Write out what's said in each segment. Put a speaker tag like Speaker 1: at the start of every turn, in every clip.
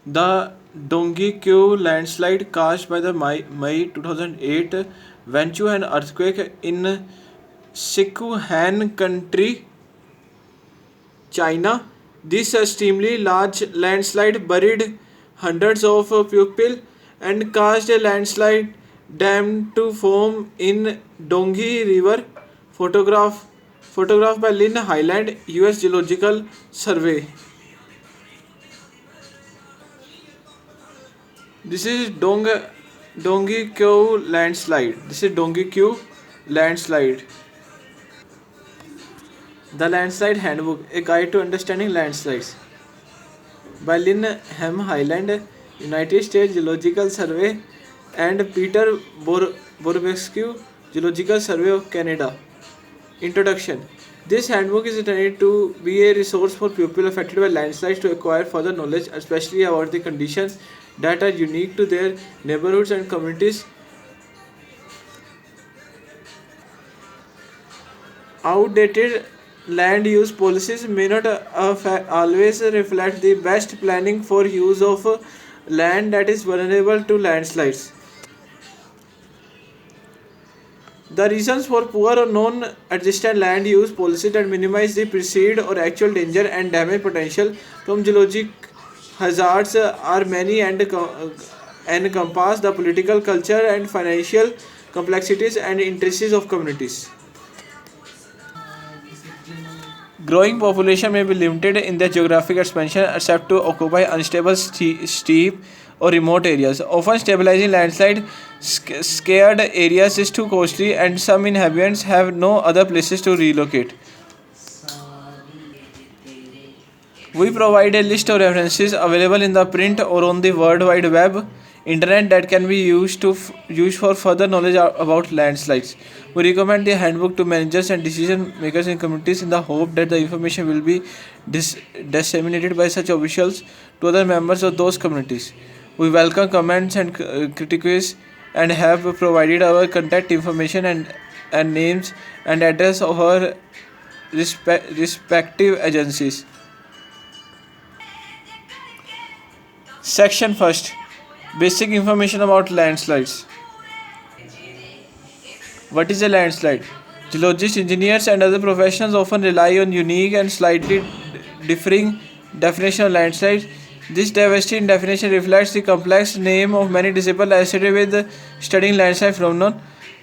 Speaker 1: The Dongekyo landslide caused by the May 2008 Wenchuan earthquake in Sichuan country, China. This extremely large landslide buried hundreds of people and caused a landslide dam to form in Donghi River. Photograph photographed by Lynn Highland, US Geological Survey. This is Dongekyo landslide. This is Dongekyo landslide. The Landslide Handbook, a guide to understanding landslides. By Lynn Hem Highland, United States Geological Survey, and Peter Borbescu, Geological Survey of Canada. Introduction. This handbook is intended to be a resource for people affected by landslides to acquire further knowledge, especially about the conditions that are unique to their neighborhoods and communities. Outdated land use policies may not always reflect the best planning for use of land that is vulnerable to landslides. The reasons for poor or non-existent land use policies that minimize the perceived or actual danger and damage potential from geologic hazards are many and encompass the political, culture, and financial complexities and interests of communities. Growing population may be limited in their geographic expansion except to occupy unstable, steep, or remote areas. Often, stabilizing landslide scared areas is too costly, and some inhabitants have no other places to relocate. We provide a list of references available in the print or on the World Wide Web internet that can be used for further knowledge about landslides. We recommend the handbook to managers and decision makers in communities in the hope that the information will be disseminated by such officials to other members of those communities. We welcome comments and critiques and have provided our contact information and names and address of our respective agencies. Section first. Basic information about landslides. What is a landslide? Geologists, engineers, and other professionals often rely on unique and slightly differing definition of landslides. This diversity in definition reflects the complex name of many disciplines associated with studying landslide phenomenon.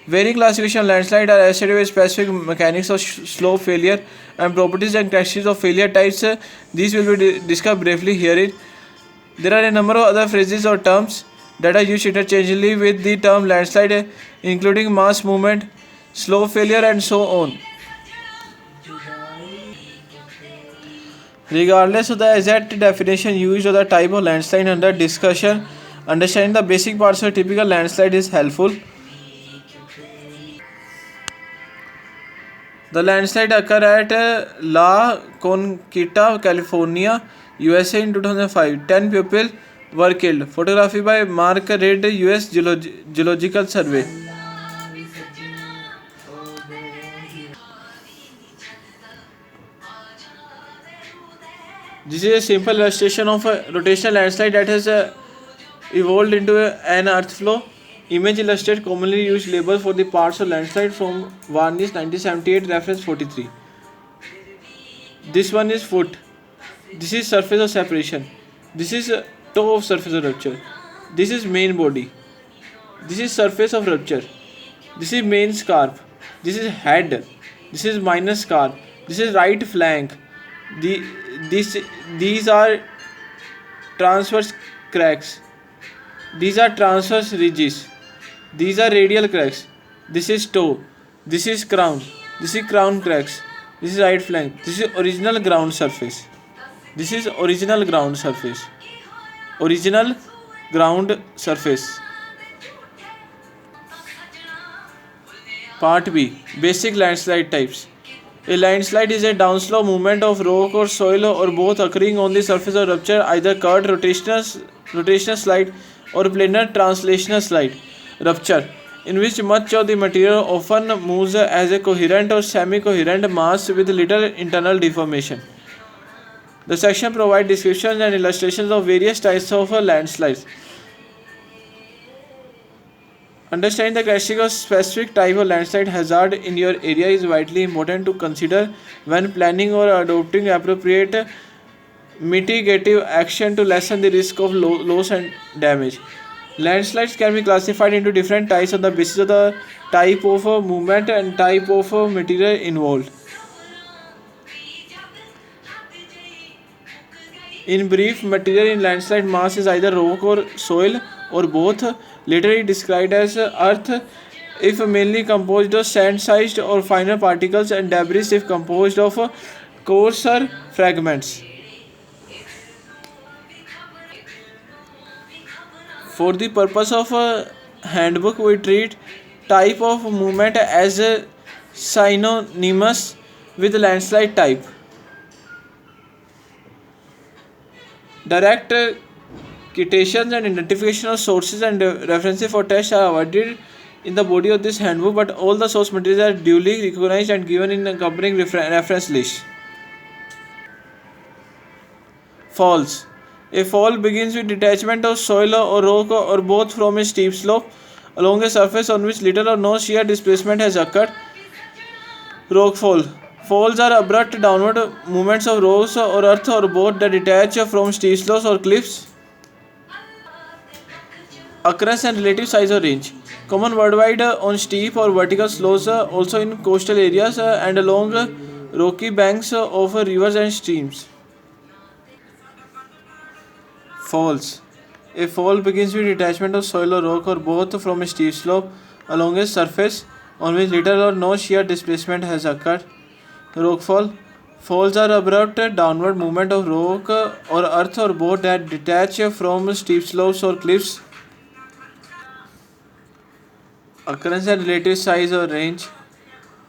Speaker 1: Varying classification of landslide are associated with specific mechanics of slope failure and properties and characteristics of failure types. These will be discussed briefly herein. There are a number of other phrases or terms that are used interchangeably with the term landslide, including mass movement, slope failure, and so on. Regardless of the exact definition used or the type of landslide under discussion, understanding the basic parts of a typical landslide is helpful. The landslide occurred at La Conquista, California, USA in 2005. 10 people were killed. Photography by Mark Reed, US Geological Survey. This is a simple illustration of a rotational landslide that has evolved into an earth flow. Image illustrates commonly used labels for the parts of landslide from Varnish 1978 reference 43. This one is foot. This is surface of separation. This is toe of surface of rupture. This is main body. This is surface of rupture. This is main scarp. This is head. This is minor scarp. This is right flank. The, these are transverse cracks. These are transverse ridges. These are radial cracks. This is toe. This is crown. This is crown cracks. This is right flank. This is original ground surface. This is original ground surface. Original ground surface. Part B. Basic landslide types. A landslide is a downslope movement of rock or soil or both occurring on the surface of rupture, either curved rotational slide or planar translational slide. Rupture, in which much of the material often moves as a coherent or semi-coherent mass with little internal deformation. The section provides descriptions and illustrations of various types of landslides. Understanding the characteristics of specific type of landslide hazard in your area is vitally important to consider when planning or adopting appropriate mitigative action to lessen the risk of loss and damage. Landslides can be classified into different types on the basis of the type of movement and type of material involved. In brief, material in landslide mass is either rock or soil or both, later described as earth if mainly composed of sand-sized or finer particles, and debris if composed of coarser fragments. For the purpose of a handbook, we treat type of movement as synonymous with landslide type. Direct citations and identification of sources and references for tests are avoided in the body of this handbook, but all the source materials are duly recognized and given in accompanying reference list. Falls. A fall begins with detachment of soil or rock or both from a steep slope along a surface on which little or no shear displacement has occurred. Rock fall. Falls are abrupt downward movements of rocks or earth or both that detach from steep slopes or cliffs. Occurrence and relative size or range. Common worldwide on steep or vertical slopes, also in coastal areas and along rocky banks of rivers and streams. Falls. A fall begins with detachment of soil or rock or both from a steep slope along a surface on which little or no shear displacement has occurred. Rockfall. Falls are abrupt downward movement of rock or earth or both that detach from steep slopes or cliffs. Occurrence and relative size or range.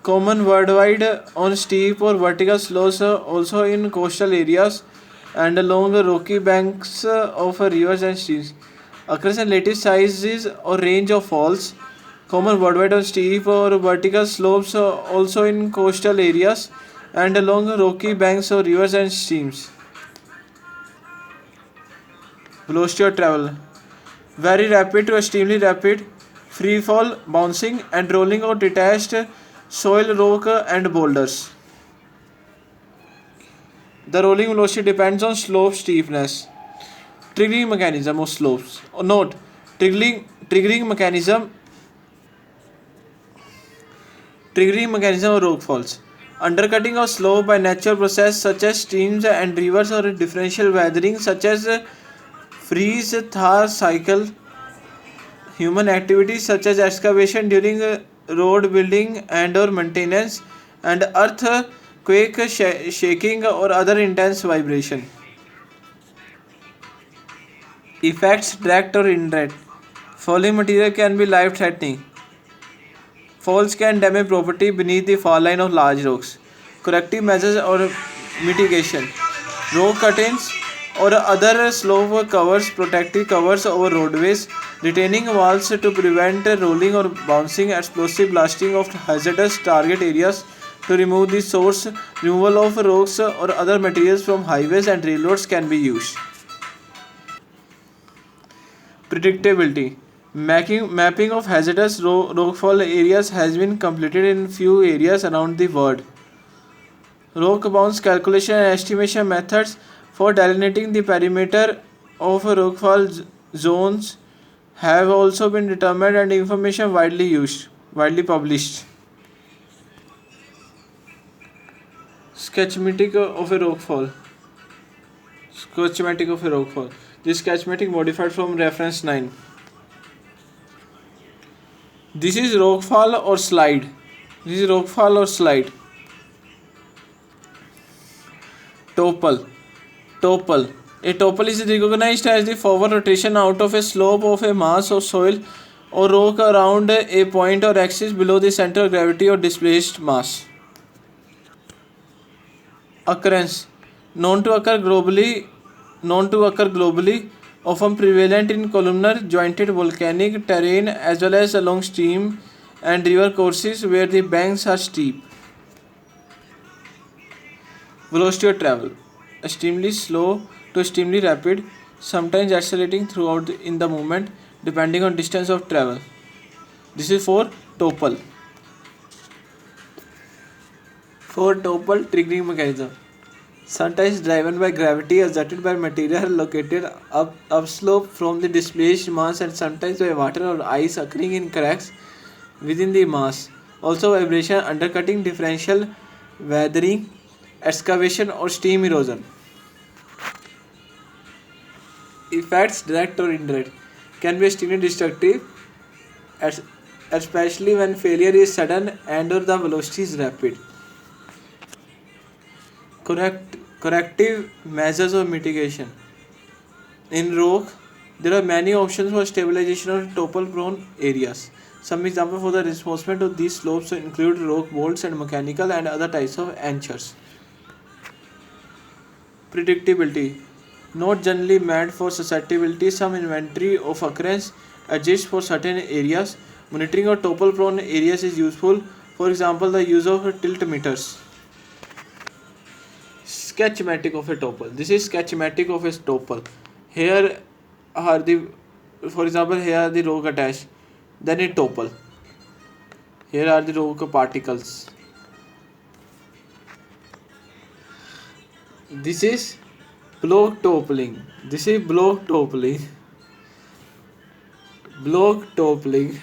Speaker 1: Common worldwide on steep or vertical slopes, also in coastal areas and along rocky banks of rivers and streams. Occurrence and relative sizes or range of falls. Common worldwide on steep or vertical slopes, also in coastal areas and along rocky banks of rivers and streams. Velocity of travel. Very rapid to extremely rapid. Free fall, bouncing and rolling of detached soil, rock and boulders. The rolling velocity depends on slope steepness. Triggering mechanism of slopes. Note, triggering mechanism of rock falls. Undercutting of slope by natural process such as streams and rivers or differential weathering such as freeze-thaw cycle. Human activities such as excavation during road building and or maintenance and earthquake shaking or other intense vibration. Effects direct or indirect. Falling material can be life-threatening. Falls can damage property beneath the fall line of large rocks. Corrective measures or mitigation. Rock curtains or other slope covers, protective covers over roadways, retaining walls to prevent rolling or bouncing, explosive blasting of hazardous target areas to remove the source, removal of rocks or other materials from highways and railroads can be used. Predictability. Mapping of hazardous rockfall areas has been completed in few areas around the world. Rock bounce calculation and estimation methods for delineating the perimeter of rockfall zones have also been determined and information widely published. Schematic of a rockfall. Schematic of a rockfall. This schematic modified from reference 9. This is rockfall or slide. Topple. A topple is recognized as the forward rotation out of a slope of a mass of soil or rock around a point or axis below the center of gravity or displaced mass. Occurrence. Known to occur globally, often prevalent in columnar jointed volcanic terrain as well as along stream and river courses where the banks are steep. Velocity of travel. extremely slow to extremely rapid, sometimes accelerating throughout in the movement depending on distance of travel. This is for topple. For topple triggering mechanism. Sometimes driven by gravity exerted by material located upslope from the displaced mass, and sometimes by water or ice occurring in cracks within the mass. Also vibration, undercutting, differential weathering, excavation or steam erosion. Effects, direct or indirect, can be extremely destructive, especially when failure is sudden and or the velocity is rapid. Corrective measures of mitigation. In rock, there are many options for stabilization of topple-prone areas. Some examples for the reinforcement of these slopes include rock bolts and mechanical and other types of anchors. Predictability. Not generally meant for susceptibility, some inventory of occurrence exists for certain areas. Monitoring of topple-prone areas is useful. For example, the use of tiltmeters. Schematic of a topple. This is schematic of a topple. Here are the, for example, here are the rock attached. Then it topple. Here are the rock particles. This is block toppling. This is block toppling. Block toppling.